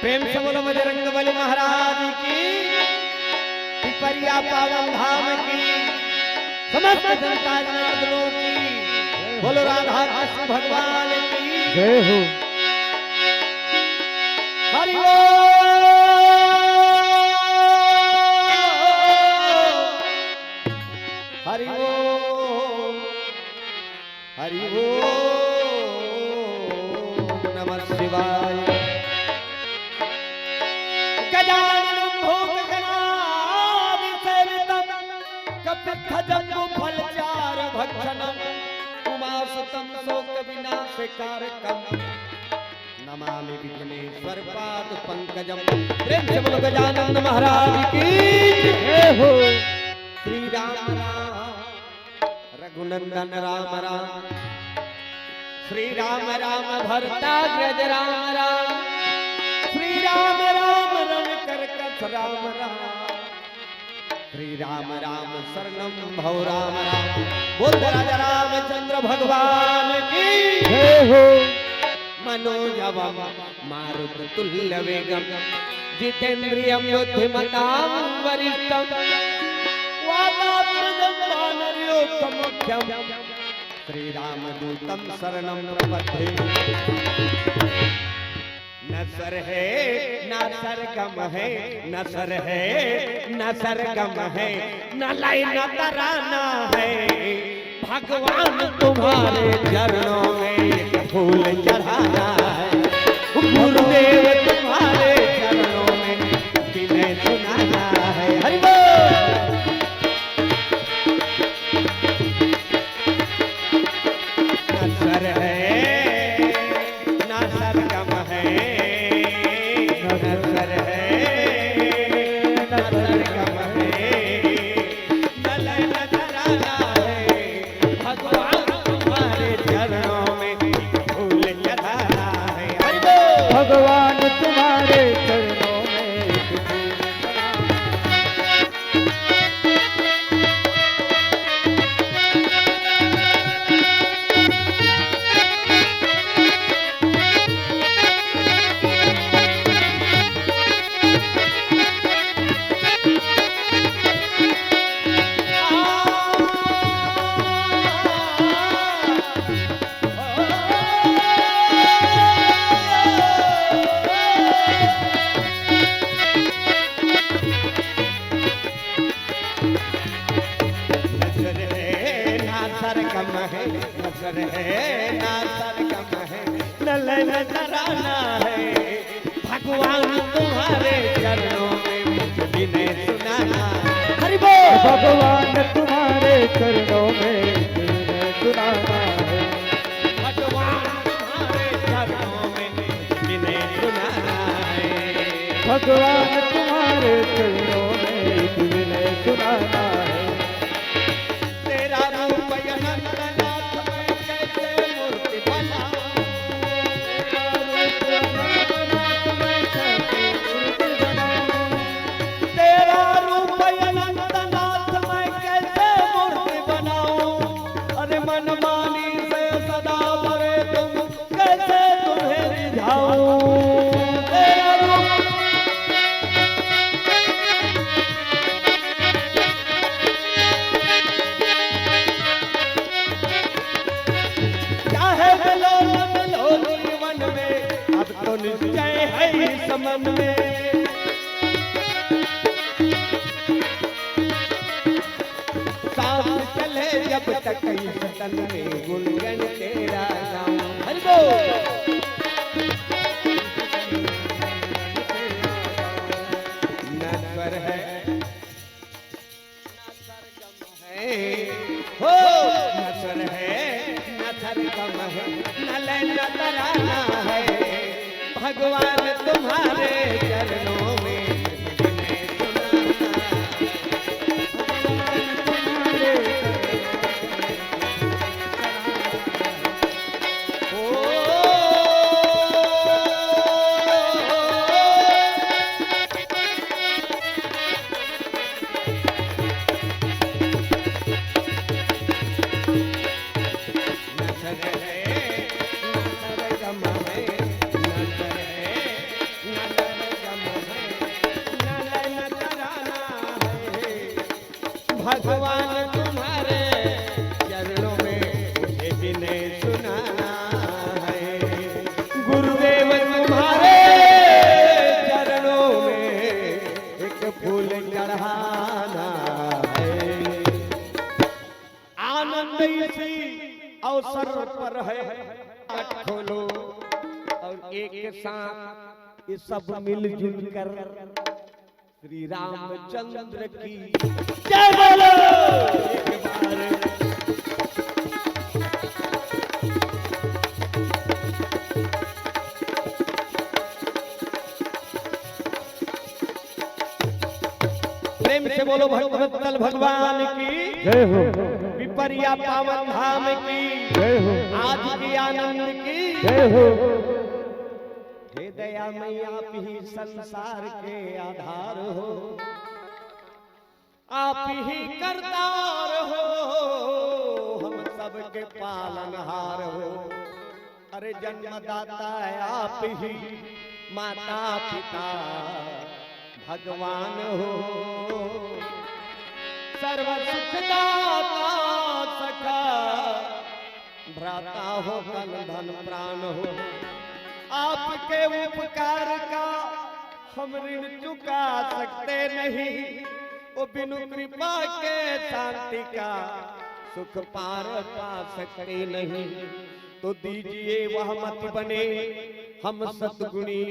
प्रेम से बोलो बजरंग बली महाराज की, पिपरिया पावन धाम की, समस्त जनता जनार्दनों की, बोलो राधा कृष्ण भगवान की जय हो। हरि हरि हरि नमः शिवाय। गजाननं भूतगणाधिसेवितं कपित्थजम्बुफलचार भक्षणं उमासुतं शोकविनाशकारकं नमामि विघ्नेश्वर पाद पंकजं। प्रेम से बोलो गजानन महाराज की जय हो। श्री राम राम रघुनंदन राम राम, श्री राम राम भरताग्रज राम राम, श्री राम राम रमकर कथ राम राम, श्री राम राम शरणम भव राम राम। बोल राजा रामचंद्र भगवान की जय हो। मनोजवम मारुत तुल्य वेगम जितेन्द्रियं बुद्धिमतां वरिष्ठं वातात्मजं वानरयोत्तमख्यं श्री रामदूतं शरणं प्रपद्ये। न सर है न सरगम है, न सर है न सरगम है, न लय न तराना है, भगवान तुम्हारे चरणों में एक फूल चढ़ाना है, गुरुदेव तुम्हारे चरणों में विनय सुनाना है। हरि बोल। न सर है न सरगम है, न सर है न सरगम है, न लय न तराना है, भगवान तुम्हारे चरणों में फूल चढ़ाना है। हरि बोल। भगवान तुम्हारे चरणों में एक नजर है ना सरगम है, नजर है ना सरगम है, न लय न तराना है, भगवान तुम्हारे चरणों में मुझे विनय सुनाना। हरि बोल। भगवान तुम्हारे चरणों में विनय सुनाना है, भगवान तुम्हारे चरणों में विनय सुनाना है, भगवान तुम्हारे चरणों में विनय सुनाना है। तेरा रूप अनंतनाथ मैं कैसे मूर्ति बनाऊं, तेरा रूप अनंतनाथ मैं कैसे मूर्ति बनाऊं, अरे मनमानी से सदा भरे तुम कैसे तुम्हें रिझाऊं। तेरा रूप चाहे मिलो न मिलो जीवन में, अब तो निश्चय है इस मन में, सांस चले जब तक इस तन में गुनगन तेरा गाऊं। हरि बोल। न स्वर है न सरगम है, हो न स्वर है न सरगम है, न लय न तराना है, भगवान तुम्हारे चरणों में विनय सुनाना। ओ न भगवान तुम्हारे चरणों में मुझे विनय सुनाना है। गुरुदेव तुम्हारे चरणों में एक फूल चढ़ाना है। आनंद इसी अवसर पर है, खोलो और एक साथ ये सब मिलजुल कर श्री रामचंद्र की जय बोलो। एक बार प्रेम से बोलो भगवत्तल भगवान की जय हो, विपर्या पावन धाम की जय हो, आज की आनंद की जय हो। हे दयामय आप ही संसार के आधार हो, आप ही करतार हो, हम सबके पालनहार हो। अरे जन्मदाता है आप ही, माता पिता भगवान हो, सर्व सुखदाता सखा भ्राता हो, धन धन प्राण हो। आपके उपकार का हम ऋण चुका सकते नहीं, वो बिनु कृपा के शांति का सुख पार पा सकते नहीं। तो दीजिए वह मत बने हम सतगुणी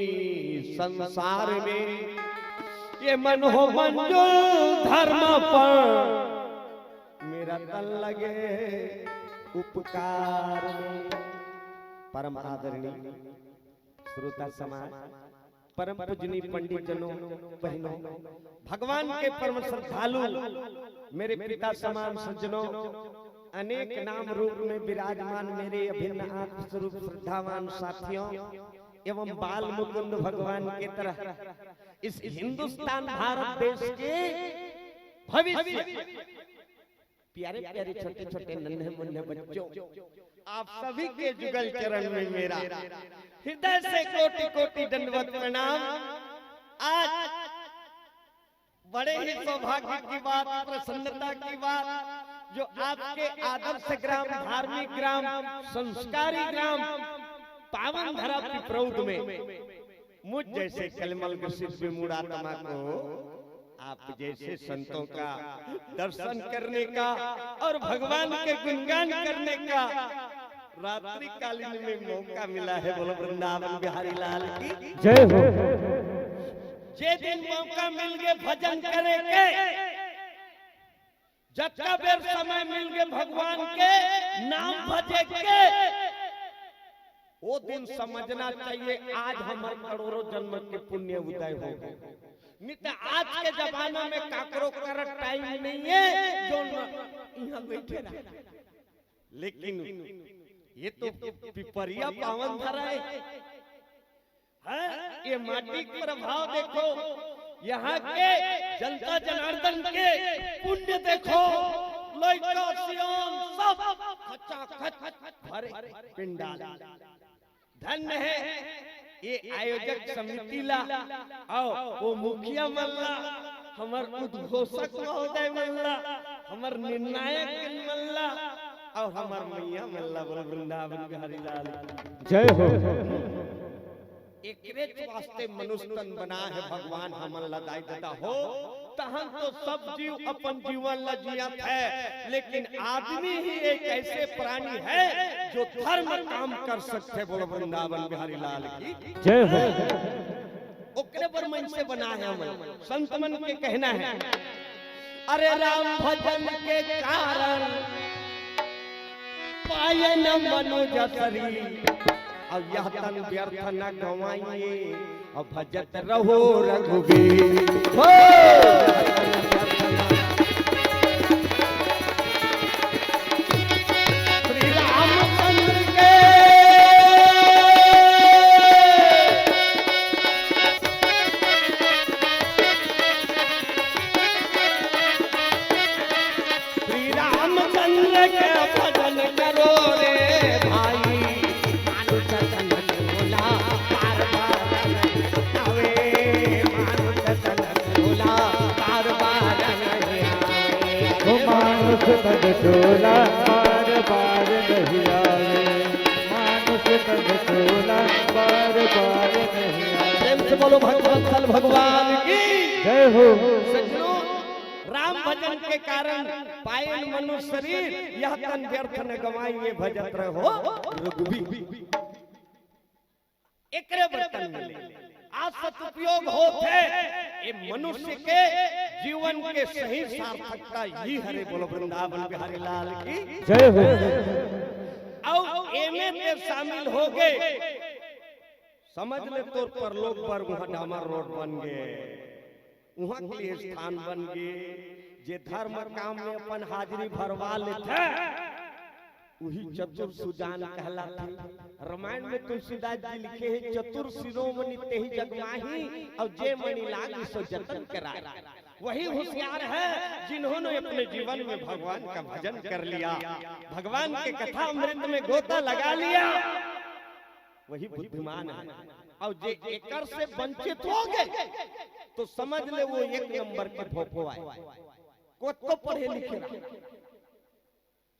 संसार में, ये मन हो मंजुल धर्म पर मेरा तन लगे उपकार में। परम आदरणीय श्रोता समाज, परम पूजनीय पंडित जनों, बहनों, भगवान के परम श्रद्धालु मेरे पिता समान सज्जनों, अनेक नाम रूप में विराजमान मेरे अभिन्न आत्म स्वरूप श्रद्धावान साथियों एवं बाल मुकुंद भगवान के तरह इस हिंदुस्तान भारत देश के भविष्य प्यारे प्यारे छोटे छोटे नन्हे मुन्ने बच्चों, आप सभी के जुगल चरण में मेरा हृदय से कोटि कोटि दंडवत प्रणाम। आज बड़े ही सौभाग्य की बात, प्रसन्नता की बात, जो आपके आदर्श ग्राम, धार्मिक ग्राम, संस्कारी ग्राम पावन धरा पिपरौद में मुझ जैसे कलमल ग्रसित विमूढ़ात्मा को आप जैसे संतों का दर्शन करने का और भगवान के गुणगान करने का रात्रि कालीन में मौका मिला है। बोलो वृंदावन बिहारी लाल की जय हो। जे दिन मौका मिल गए भजन करेंगे, जत्ता बेर समय मिल गए भगवान के नाम भजेंगे, वो दिन समझना चाहिए आज हमारे करोड़ों जन्म के पुण्य उदय हो गए। नहीं तो आज के जमाना में काकरो कर टाइम नहीं है जो यहाँ बैठे रहे। लेकिन ये तो पिपरिया पावन धरा है, ये माटी का प्रभाव देखो, यहाँ के जनता जनार्दन के पुण्य देखो, लड़का सियान सब खचाखच भरे पिंडाल। धन्य है ये आयोजक समिति ला आओ, वो मुखिया मल्ला, हमार उद्घोषक महोदय मल्ला, हमार निर्णायक मल्ला और हमार मैया मल्ला। बोल वृंदावन बिहारी लाल जय हो। एक वास्ते मनुष्य तन बना है भगवान हमन ला दाई देता हो, तहन तो सब जीव अपन जीवन ला जियत है, लेकिन आदमी ही एक ऐसे प्राणी है जो धर्म काम कर सकते। बोलो वृंदावन बिहारी लाल की जय हो। ओकरे पर मन से बना है हमन, संत मन के कहना है। अरे राम भजन के कारण पाए न मनुज शरीर, अब यह तन व्यर्थ न गवाइए, अब भजत रहो रघुवीर। श्री रामचंद्र के श्री रामचंद्र के भजन करो रे भाई, मानुष तन भोला बार बार आवे, मानुष तन भोला बार बार मानुष तन चोला बार बार नहीं आवे, मानुष तन चोला बार बार नहीं आवे। प्रेम से बोलो भगवत्सल भगवान की जय हो। सज्जनों, राम भजन के कारण पायन मनुष्य शरीर यह तन व्यर्थ न गवाइए भजत रहो रघुबीर। एकरे बर्तन मिले आज सदुपयोग होते ये मनुष्य के जीवन के सही सार्थकता ही हरे बोलो वृंदावन बिहारी लाल की जय हो। और एमे ते शामिल हो गए समझ ले तोर पर लोग पर वहां डामर रोड बन गए, वहां के लिए स्थान बन गए। जे धर्म काम में अपन हाजिरी भरवा लेते वही चतुर सुजान कहलाते। रामायण में तुलसीदास जी लिखे हैं चतुर शिरोमणि तेहि जगमाही और जे मणि लागी सो जतन कराए। वही होशियार है जिन्होंने अपने जीवन में भगवान का भजन कर लिया, भगवान के कथा अमृत में गोता लगा लिया, वही बुद्धिमान है। और जे एकर से वंचित हो गए तो समझ ले वो एक नंबर के भोपो आए। को पढ़े लिखे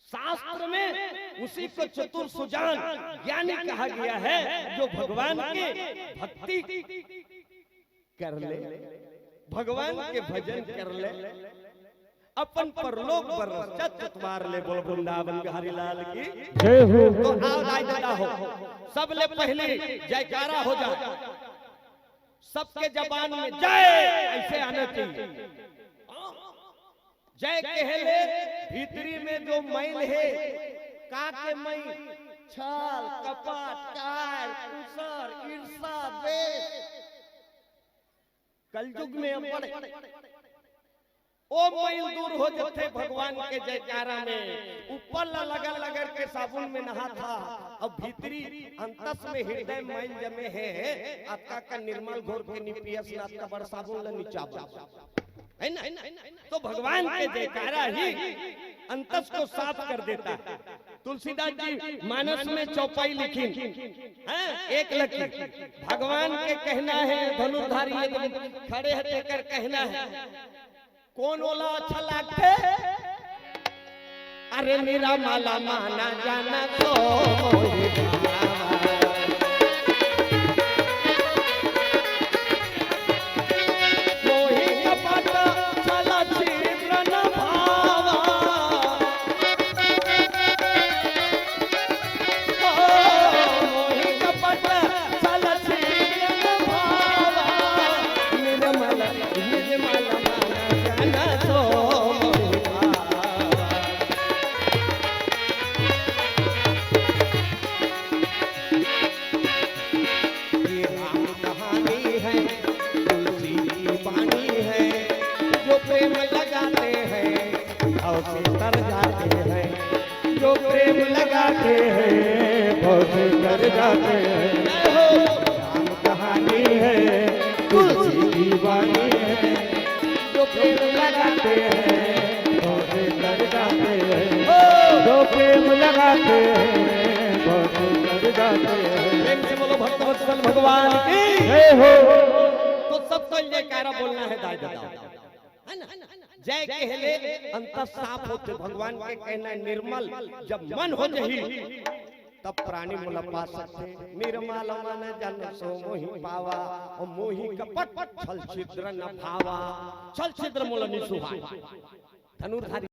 शास्त्र में उसी को चतुर सुजान ज्ञानी कहा गया है जो भगवान के भक्ति कर ले, भगवान के भजन कर ले, अपन परलोक पर चतुर ले। बोल वृंदावन बिहारी लाल की जय हो। तो आओ दाई दादा हो सब ले पहले जयकारा हो जाए, सबके जबान में जय ऐसे आना चाहिए। जय कहले भीतरी में जो मैल है का के मई छल कपट काल कुसर ईर्षा द्वेष कलयुग में अपन ओ मैल दूर हो जाते भगवान के जयकारा में। ऊपर लगा लगर के साबुन में नहा था अब भीतरी अंतस में हृदय मैल जमे है आपका का निर्मल घोर के निपियस आपका बड़ साबुन ल नीचा है ना। तो भगवान के जयकारा ही अंतस को साफ कर देता है। तुलसीदास जी मानस में चौपाई लिखी एक लकी भगवान के कहना है धनुर्धारी खड़े हटे कर कहना है कौन ओला अच्छा लगते अरे मेरा माला माना जाना तो कर जाते हैं। राम कहानी है तुलसी की वाणी है जो प्रेम लगाते हैं बहुत कर जाते हैं, जो प्रेम लगाते हैं बहुत कर जाते हैं। प्रेम से बोलो भक्तवत्सल भगवान की जय हो। तो सबको जयकारा बोलना है दाई दादा है ना। जय कहले अंतर साफ होते भगवान के कहना निर्मल जब मन हो जही तब प्राणी मोला पा सकते। निर्मल मन जन सो मोहि पावा और मोहि कपट छल छिद्र न भावा। छल छिद्र मोला नि सुहाय धनुर्धारी